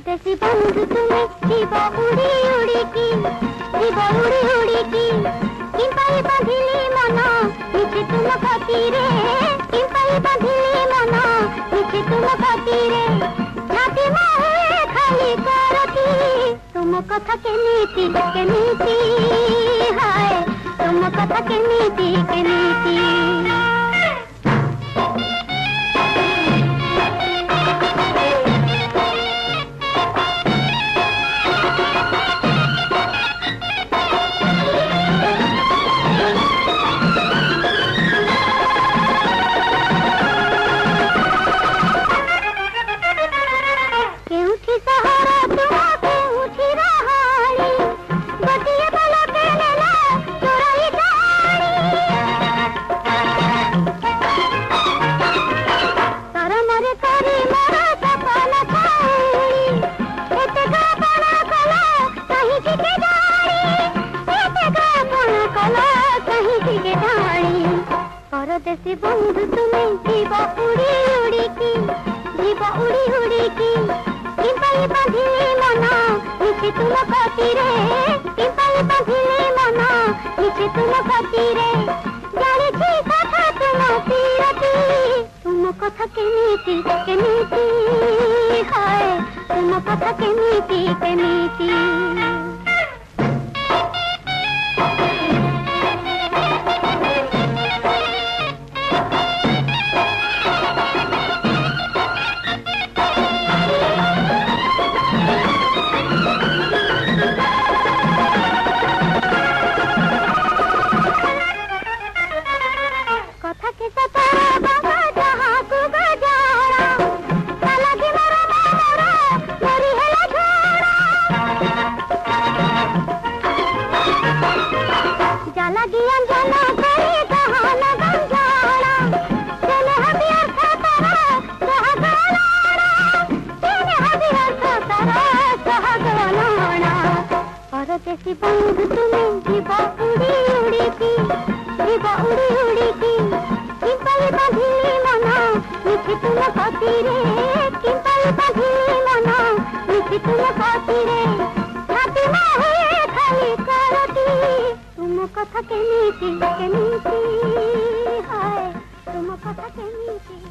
परदेसी बंधु तुम्हें जीव उड़ी उड़ी की जीव उड़ी उड़ी की किंपाई बांधिली मन मिछे तुम खातिरे किंपाई बांधिली मन मिछे तुम खातिरे छाती मोहे खाली करती तुम कथा केनीति केनीति हाय तुम कथा केनीति केनीति परदेसी बंधु तुम्हें जीव उड़ी उड़ी की जीव उड़ी उड़ी की किंपाई बांधिली मन मिछे तुम खातिरे किंपाई बांधिली मन मिछे तुम खातिरे जानिछि कथा तुम तीरती तुम कथा केनीति केनीति हाय तुम कथा केनीति केनीति परदेसी बंधु तुम्हें जीव उड़ी उड़ी की जीव उड़ी उड़ी की किंपाई बांधिली मन मिछे तुम खातिरे किंपाई बांधिली मन मिछे तुम खातिरे छाती मोहे खाली करती तुम कथा केनीति केनीति हाय तुम कथा केनीति।